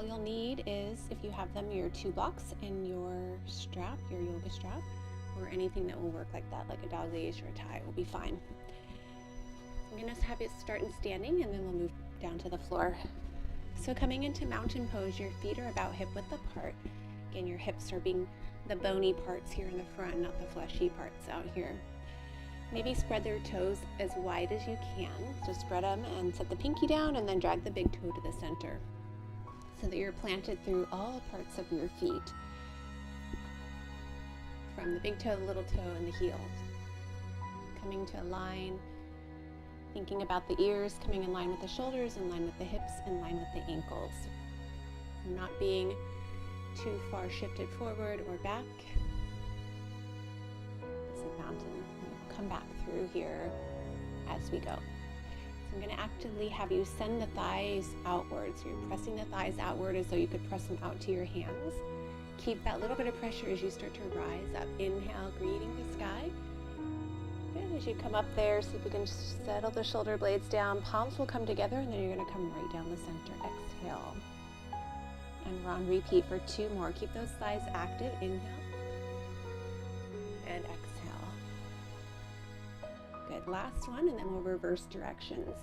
all you'll need is, if you have them, your 2 blocks and your strap, your yoga strap, or anything that will work like that, like a dog leash or a tie will be fine. I'm going to have you start in standing, and then we'll move down to the floor. So coming into mountain pose, your feet are about hip width apart. Again, your hips are being the bony parts here in the front, not the fleshy parts out here. Maybe spread your toes as wide as you can. So spread them and set the pinky down, and then drag the big toe to the center so that you're planted through all parts of your feet, from the big toe, the little toe, and the heels. Coming to a line, thinking about the ears, coming in line with the shoulders, in line with the hips, in line with the ankles. Not being too far shifted forward or back. It's a mountain. We'll come back through here as we go. So I'm going to actively have you send the thighs outwards. You're pressing the thighs outward as though you could press them out to your hands. Keep that little bit of pressure as you start to rise up. Inhale, greeting the sky. Good. As you come up there, see if you can settle the shoulder blades down. Palms will come together, and then you're going to come right down the center. Exhale. And we're on repeat for 2 more. Keep those thighs active. Inhale. And exhale. Good. Last one, and then we'll reverse directions.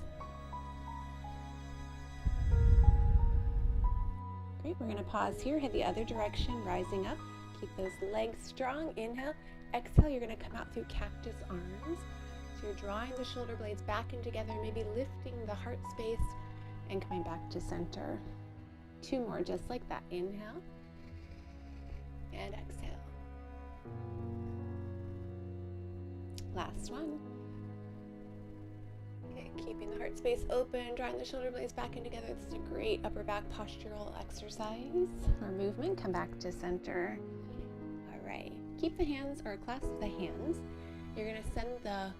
Great. We're going to pause here. Head the other direction, rising up. Keep those legs strong. Inhale. Exhale. You're going to come out through cactus arms. So you're drawing the shoulder blades back and together, maybe lifting the heart space and coming back to center. 2 more, just like that. Inhale and exhale. Last one. Okay, keeping the heart space open, drawing the shoulder blades back and together. This is a great upper back postural exercise or movement. Come back to center. All right. Keep the hands, or clasp the hands. You're going to send the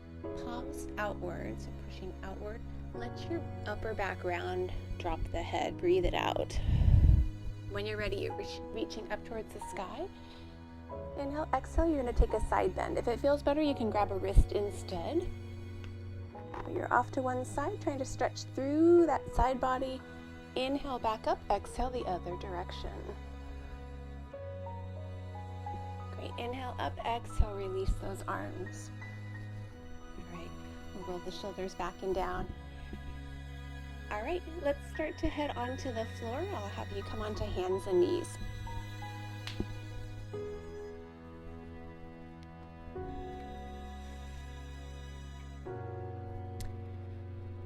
palms outwards, so pushing outward. Let your upper back round, drop the head, breathe it out. When you're ready, you're reaching up towards the sky. Inhale, exhale, you're going to take a side bend. If it feels better, you can grab a wrist instead. You're off to one side, trying to stretch through that side body. Inhale, back up, exhale the other direction. Great, inhale, up, exhale, release those arms. All right, we'll roll the shoulders back and down. All right, let's start to head onto the floor. I'll have you come onto hands and knees.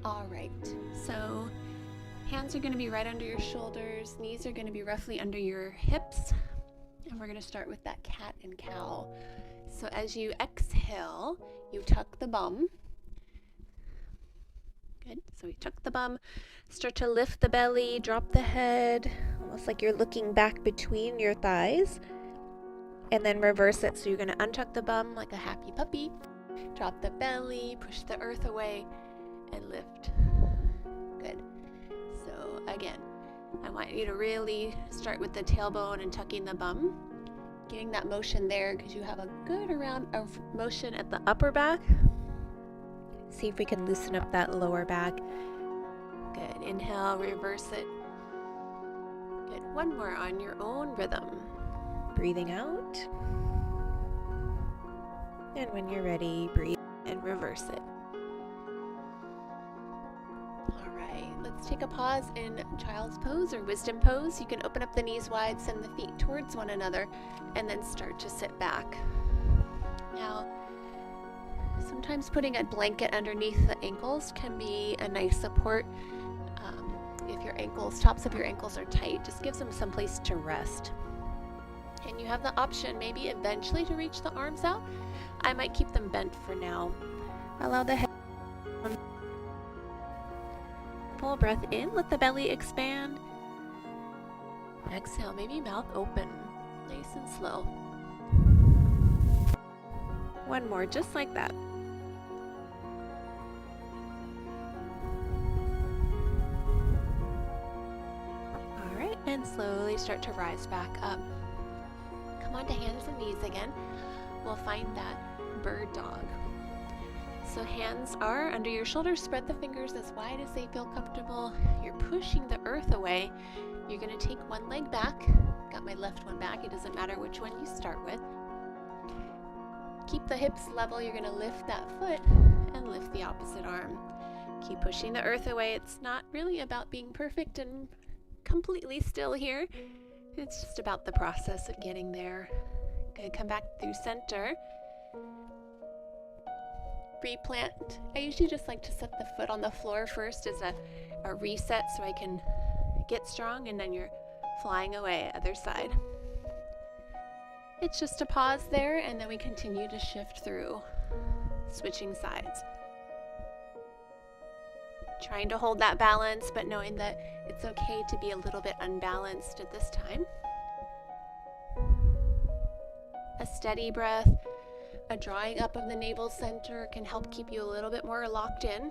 All right, so hands are going to be right under your shoulders, knees are going to be roughly under your hips, and we're going to start with that cat and cow. So as you exhale, you tuck the bum. Good. So we tuck the bum, start to lift the belly, drop the head, almost like you're looking back between your thighs, and then reverse it. So you're going to untuck the bum like a happy puppy, drop the belly, push the earth away, and lift. Good. So again, I want you to really start with the tailbone and tucking the bum, getting that motion there because you have a good amount of motion at the upper back. See if we can loosen up that lower back. Good. Inhale, reverse it. Good. One more on your own rhythm. Breathing out. And when you're ready, breathe and reverse it. All right. Let's take a pause in child's pose or wisdom pose. You can open up the knees wide, send the feet towards one another, and then start to sit back. Now, sometimes putting a blanket underneath the ankles can be a nice support. If your tops of your ankles are tight, just gives them some place to rest. And you have the option maybe eventually to reach the arms out. I might keep them bent for now. Allow the head. Full breath in, let the belly expand. Exhale, maybe mouth open, nice and slow. One more, just like that. All right, and slowly start to rise back up. Come onto hands and knees again. We'll find that bird dog. So hands are under your shoulders, spread the fingers as wide as they feel comfortable. You're pushing the earth away. You're going to take one leg back. Got my left one back. It doesn't matter which one you start with. Keep the hips level. You're going to lift that foot and lift the opposite arm. Keep pushing the earth away. It's not really about being perfect and completely still here. It's just about the process of getting there. Good. Come back through center. Replant. I usually just like to set the foot on the floor first as a reset so I can get strong, and then you're flying away other side. It's just a pause there, and then we continue to shift through, switching sides. Trying to hold that balance, but knowing that it's okay to be a little bit unbalanced at this time. A steady breath, a drawing up of the navel center can help keep you a little bit more locked in.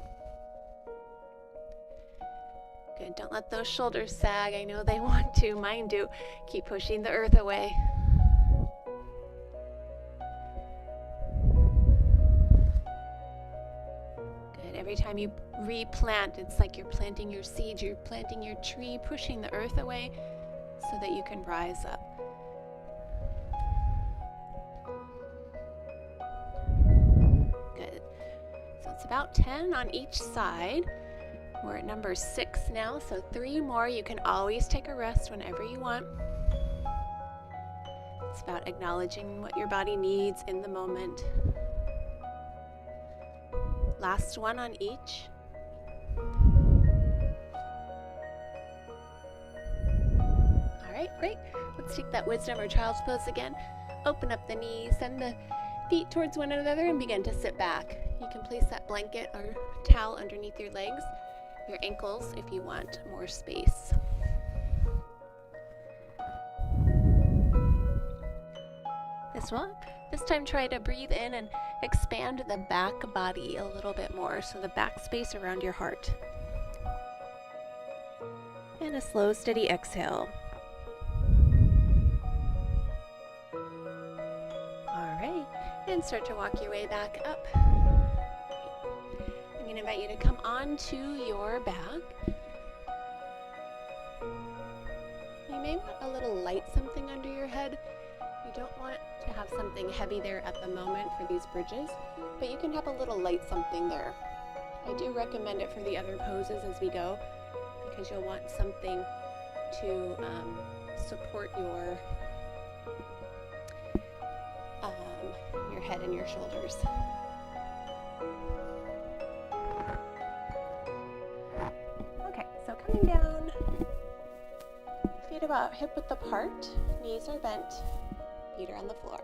Good, don't let those shoulders sag. I know they want to, mine do. Keep pushing the earth away. Every time you replant, it's like you're planting your seeds, you're planting your tree, pushing the earth away so that you can rise up. Good. So it's about 10 on each side. We're at number 6 now, so 3 more. You can always take a rest whenever you want. It's about acknowledging what your body needs in the moment. Last one on each. All right, great. Let's take that wisdom or child's pose again. Open up the knees, send the feet towards one another, and begin to sit back. You can place that blanket or towel underneath your legs, your ankles if you want more space. This time try to breathe in and expand the back body a little bit more, so the back space around your heart. And a slow, steady exhale. All right, and start to walk your way back up. I'm going to invite you to come onto your back. You may want a little light something under your head. You don't want to have something heavy there at the moment for these bridges, but you can have a little light something there. I do recommend it for the other poses as we go, because you'll want something to support your head and your shoulders. Okay, so coming down, feet about hip-width apart, knees are bent. Feet are on the floor.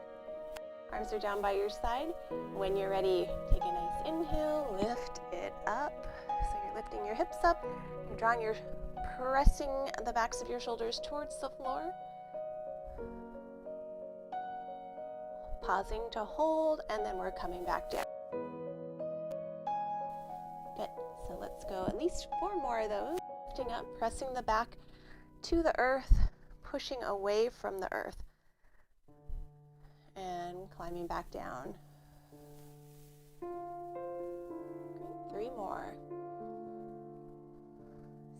Arms are down by your side. When you're ready, take a nice inhale, lift it up. So you're lifting your hips up, you're pressing the backs of your shoulders towards the floor. Pausing to hold, and then we're coming back down. Good. So let's go at least 4 more of those. Lifting up, pressing the back to the earth, pushing away from the earth. And climbing back down. Great. 3 more.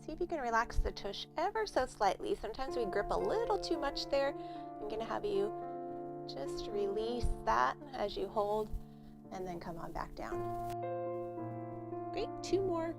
See if you can relax the tush ever so slightly. Sometimes we grip a little too much there. I'm going to have you just release that as you hold, and then come on back down. Great. 2 more.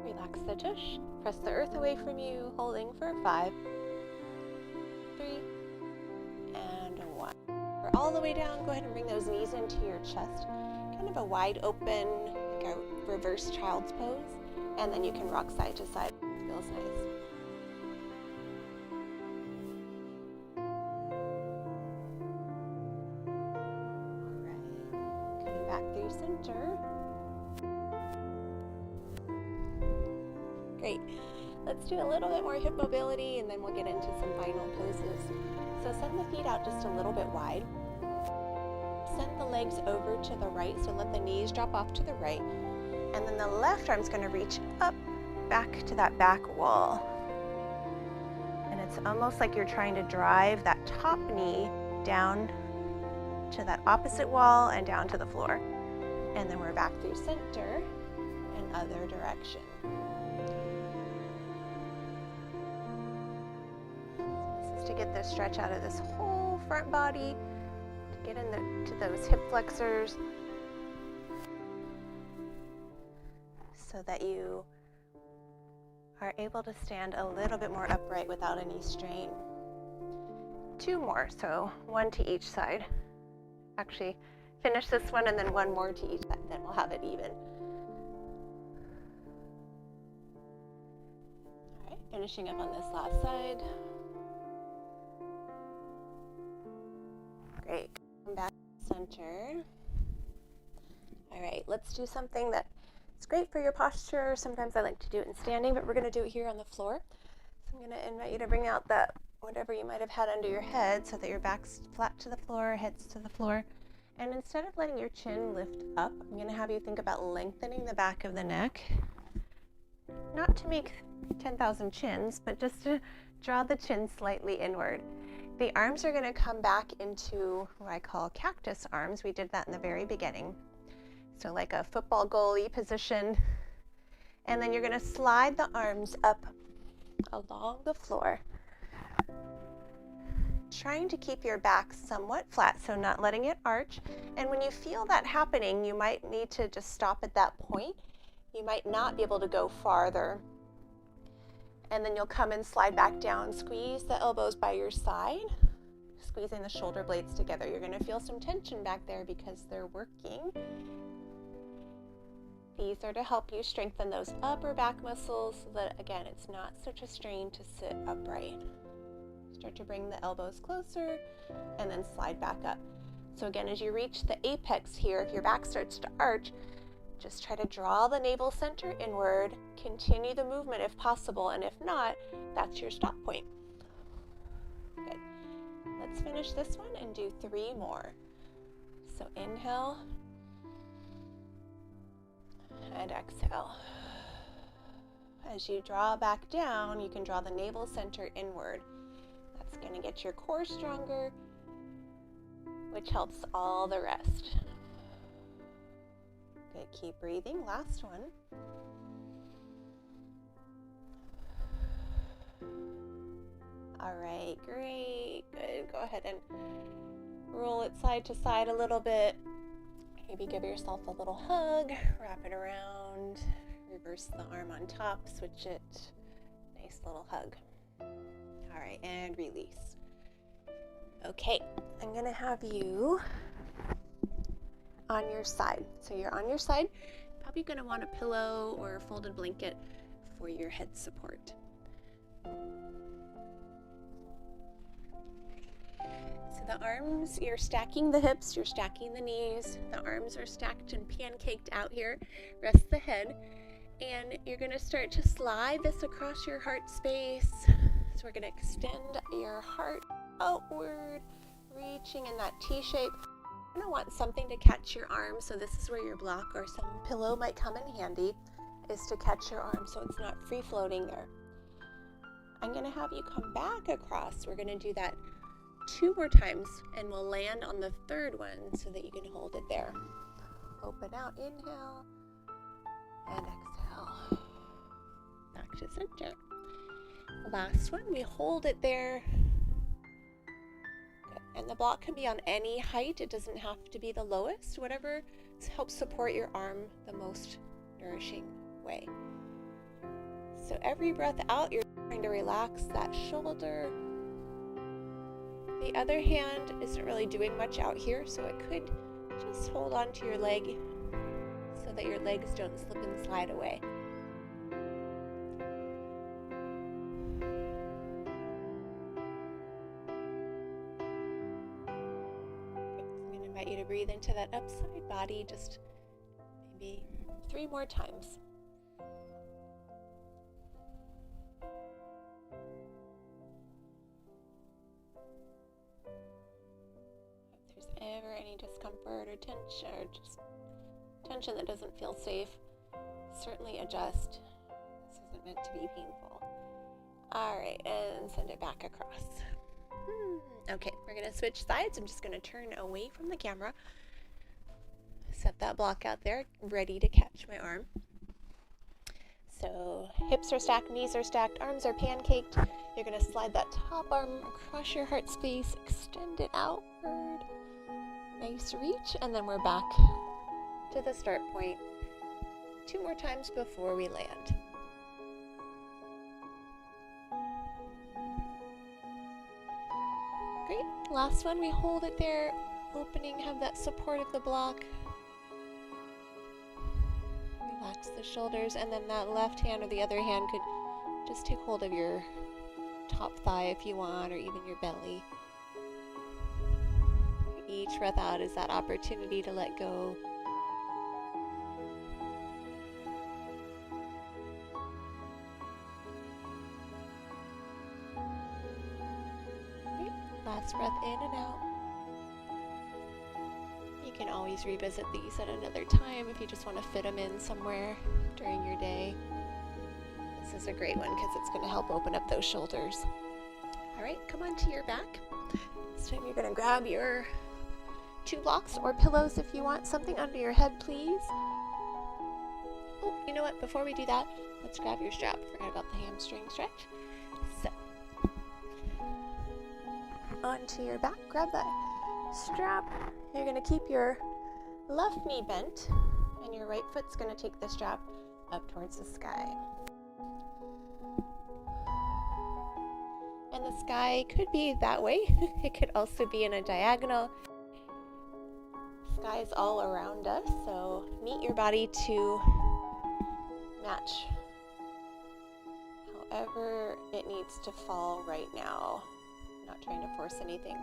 Relax the tush, press the earth away from you, holding for 5, 3, and 1. We're all the way down. Go ahead and bring those knees into your chest. Kind of a wide open, like a reverse child's pose. And then you can rock side to side. It feels nice. All right. Coming back through center. Great. Let's do a little bit more hip mobility, and then we'll get into some final poses. So send the feet out just a little bit wide. Send the legs over to the right, so let the knees drop off to the right. And then the left arm's going to reach up, back to that back wall. it's almost like you're trying to drive that top knee down to that opposite wall and down to the floor. And then we're back through center and other direction. This is to get the stretch out of this whole front body, to get into those hip flexors so that you are able to stand a little bit more upright without any strain. 2 more, so 1 to each side. Actually, finish this one and then 1 more to each side, then we'll have it even. All right, finishing up on this last side. Great, come back to center. All right, let's do something that it's great for your posture. Sometimes I like to do it in standing, but we're going to do it here on the floor. So I'm going to invite you to bring out that whatever you might have had under your head so that your back's flat to the floor, head's to the floor. And instead of letting your chin lift up, I'm going to have you think about lengthening the back of the neck. Not to make 10,000 chins, but just to draw the chin slightly inward. The arms are going to come back into what I call cactus arms. We did that in the very beginning. So like a football goalie position. And then you're going to slide the arms up along the floor, trying to keep your back somewhat flat, so not letting it arch. And when you feel that happening, you might need to just stop at that point. You might not be able to go farther. And then you'll come and slide back down. Squeeze the elbows by your side, squeezing the shoulder blades together. You're going to feel some tension back there because they're working. These are to help you strengthen those upper back muscles so that, again, it's not such a strain to sit upright. Start to bring the elbows closer and then slide back up. So again, as you reach the apex here, if your back starts to arch, just try to draw the navel center inward, continue the movement if possible, and if not, that's your stop point. Good. Let's finish this one and do 3 more. So inhale and exhale. As you draw back down, you can draw the navel center inward. That's going to get your core stronger, which helps all the rest. Good, keep breathing. Last one. All right, great, good. Go ahead and roll it side to side a little bit. Maybe give yourself a little hug, wrap it around, reverse the arm on top, switch it. Nice little hug. All right, and release. Okay, I'm gonna have you on your side. So you're on your side, probably gonna want a pillow or a folded blanket for your head support. So the arms, you're stacking the hips, you're stacking the knees, the arms are stacked and pancaked out here. Rest the head, and you're going to start to slide this across your heart space. So we're going to extend your heart outward, reaching in that T shape. You're going to want something to catch your arm, so this is where your block or some pillow might come in handy, is to catch your arm so it's not free floating there. I'm going to have you come back across. We're going to do that 2 more times, and we'll land on the 3rd one so that you can hold it there. Open out, inhale, and exhale. Back to center. Last one, we hold it there. Good. And the block can be on any height. It doesn't have to be the lowest, whatever helps support your arm the most nourishing way. So every breath out, you're trying to relax that shoulder. The other hand isn't really doing much out here, so it could just hold on to your leg so that your legs don't slip and slide away. I'm going to invite you to breathe into that upside body just maybe 3 more times. Ever any discomfort or tension that doesn't feel safe, certainly adjust. This isn't meant to be painful. All right, and send it back across. Okay, we're going to switch sides. I'm just going to turn away from the camera. Set that block out there, ready to catch my arm. So hips are stacked, knees are stacked, arms are pancaked. You're going to slide that top arm across your heart space, extend it outward. Nice reach, and then we're back to the start point 2 more times before we land. Great. Last one, we hold it there, opening, have that support of the block. Relax the shoulders, and then that left hand or the other hand could just take hold of your top thigh if you want, or even your belly. Each breath out is that opportunity to let go. Great. Last breath in and out. You can always revisit these at another time if you just want to fit them in somewhere during your day. This is a great one because it's going to help open up those shoulders. All right, come on to your back. This time you're going to grab your 2 blocks or pillows if you want. Something under your head, please. Oh, you know what? Before we do that, let's grab your strap. Forgot about the hamstring stretch. So, onto your back. Grab that strap. You're going to keep your left knee bent, and your right foot's going to take the strap up towards the sky. And the sky could be that way. It could also be in a diagonal. Sky is all around us, so meet your body to match however it needs to fall right now. Not trying to force anything.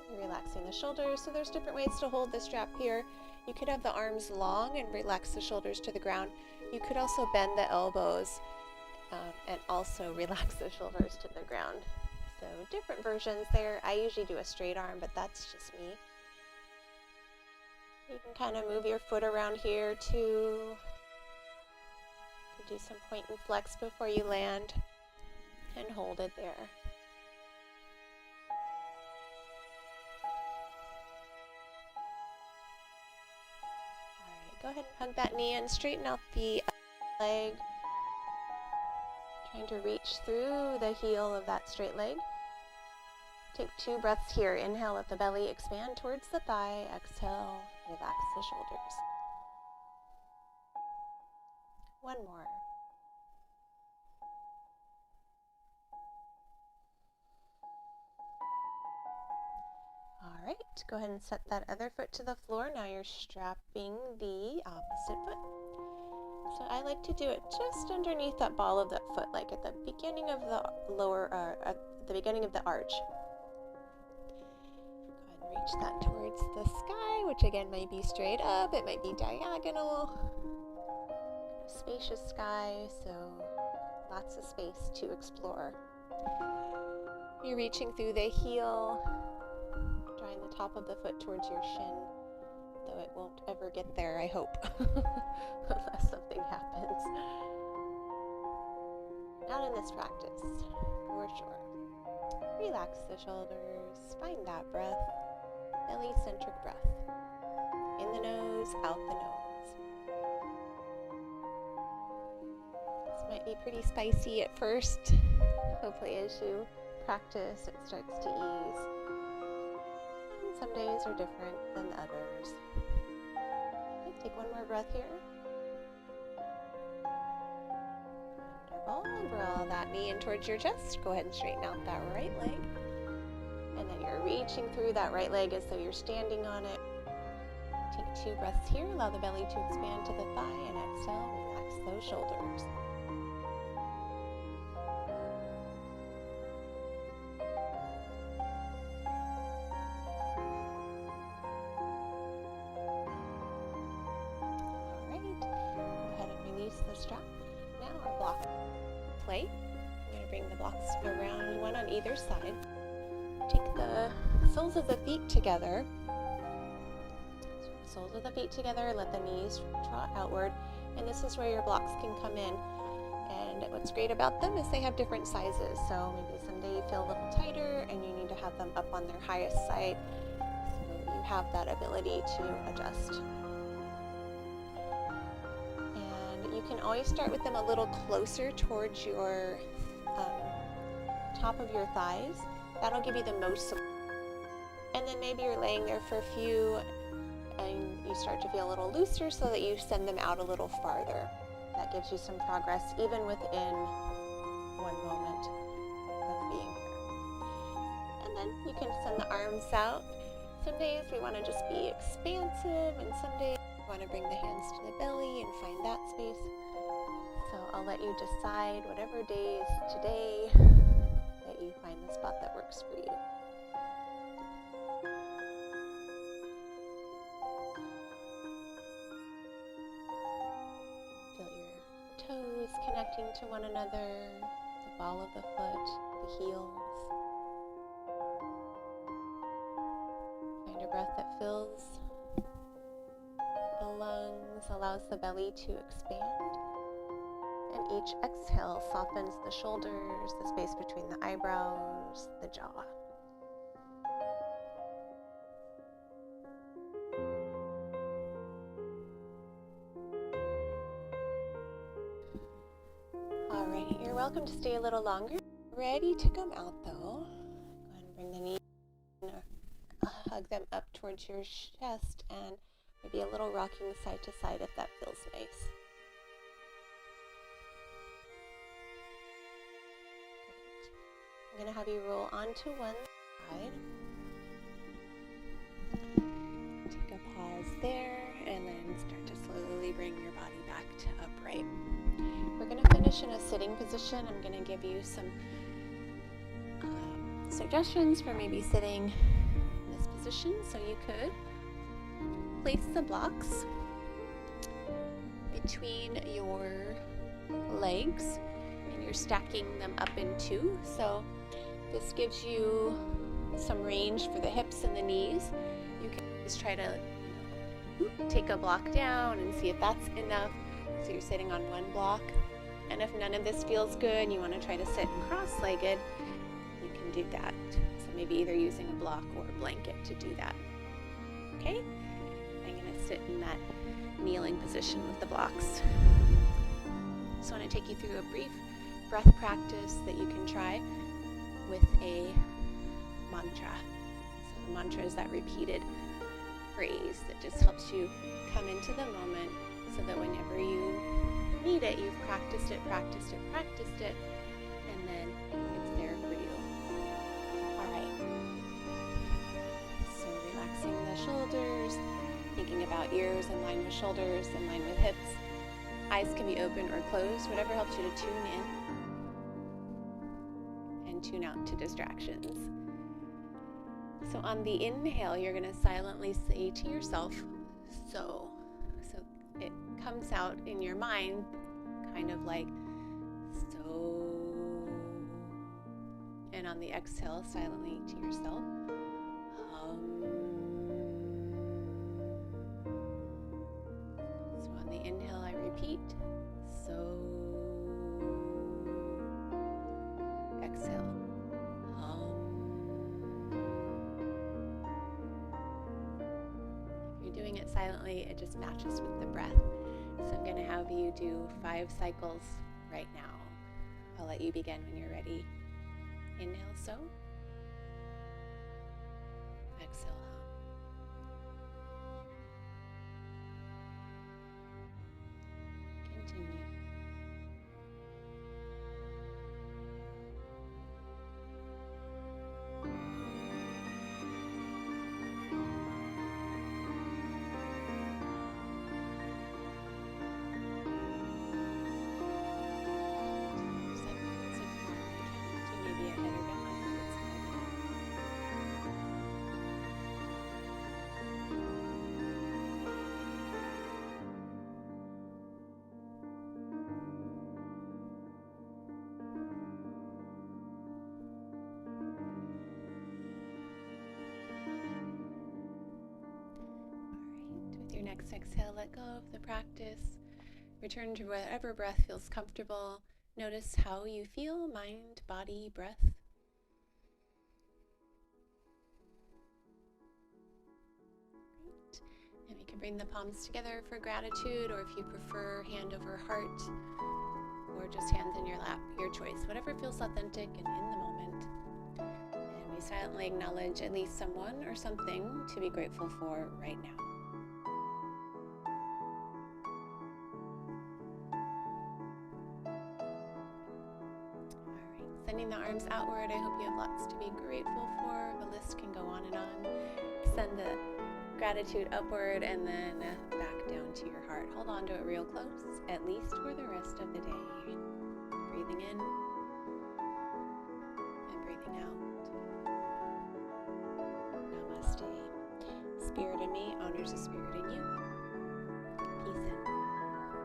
You're relaxing the shoulders, so there's different ways to hold the strap here. You could have the arms long and relax the shoulders to the ground. You could also bend the elbows and also relax the shoulders to the ground. So different versions there. I usually do a straight arm, but that's just me. You can kind of move your foot around here too. You can do some point and flex before you land and hold it there. All right, go ahead and hug that knee and straighten out the leg. Trying to reach through the heel of that straight leg. Take 2 breaths here. Inhale, let the belly expand towards the thigh. Exhale, relax the shoulders. 1 more. All right, go ahead and set that other foot to the floor. Now you're strapping the opposite foot. So I like to do it just underneath that ball of that foot, like at the beginning of the at the beginning of the arch. Go ahead and reach that towards the sky, which again might be straight up, it might be diagonal. Spacious sky, so lots of space to explore. You're reaching through the heel, drawing the top of the foot towards your shin. Though it won't ever get there, I hope, unless something happens. Not in this practice, for sure. Relax the shoulders, find that breath, belly-centric breath. In the nose, out the nose. This might be pretty spicy at first. Hopefully as you practice, it starts to ease. Some days are different than others. Okay, take 1 more breath here. Wonderful. Draw that knee in towards your chest. Go ahead and straighten out that right leg. And then you're reaching through that right leg as though you're standing on it. Take 2 breaths here. Allow the belly to expand to the thigh, and exhale, relax those shoulders. The strap. Now our block play. I'm going to bring the blocks around, one on either side. Take the soles of the feet together. Soles of the feet together, let the knees draw outward. And this is where your blocks can come in. And what's great about them is they have different sizes. So maybe someday you feel a little tighter and you need to have them up on their highest side. So you have that ability to adjust. And you can always start with them a little closer towards your top of your thighs. That'll give you the most support. And then maybe you're laying there for a few and you start to feel a little looser so that you send them out a little farther. That gives you some progress even within one moment of being here. And then you can send the arms out. Some days we want to just be expansive, and some days we want to bring the hands to the belly and find that space. So I'll let you decide whatever day is today that you find the spot that works for you. Toes connecting to one another, the ball of the foot, the heels. Find a breath that fills the lungs, allows the belly to expand. And each exhale softens the shoulders, the space between the eyebrows, the jaw. Alright, you're welcome to stay a little longer. Ready to come out though. Go ahead and bring the knees in, hug them up towards your chest, and maybe a little rocking side to side if that feels nice. Great. I'm going to have you roll onto one side. Take a pause there, and then start to slowly bring your body back to upright. We're going to finish in a sitting position. I'm going to give you some suggestions for maybe sitting in this position. So you could place the blocks between your legs, and you're stacking them up in two. So this gives you some range for the hips and the knees. You can just try to take a block down and see if that's enough. So you're sitting on one block. And if none of this feels good, you want to try to sit cross-legged, you can do that. So maybe either using a block or a blanket to do that. Okay? I'm going to sit in that kneeling position with the blocks. Just want to take you through a brief breath practice that you can try with a mantra. So the mantra is that repeated phrase that just helps you come into the moment so that whenever you need it, you've practiced it, and then it's there for you. Alright. So relaxing the shoulders, thinking about ears in line with shoulders, in line with hips. Eyes can be open or closed, whatever helps you to tune in and tune out to distractions. So on the inhale, you're going to silently say to yourself, so it comes out in your mind kind of like so, and on the exhale silently to yourself, so on the inhale I repeat, so, exhale, If you're doing it silently, it just matches with the breath. So I'm going to have you do 5 cycles right now. I'll let you begin when you're ready. Inhale, so. Exhale, Continue. Next exhale, let go of the practice. Return to whatever breath feels comfortable. Notice how you feel, mind, body, breath. Great. And we can bring the palms together for gratitude, or if you prefer, hand over heart, or just hands in your lap, your choice. Whatever feels authentic and in the moment. And we silently acknowledge at least someone or something to be grateful for right now. Sending the arms outward, I hope you have lots to be grateful for. The list can go on and on. Send the gratitude upward and then back down to your heart. Hold on to it real close, at least for the rest of the day. Breathing in and breathing out. Namaste. Spirit in me honors the spirit in you. Peace in.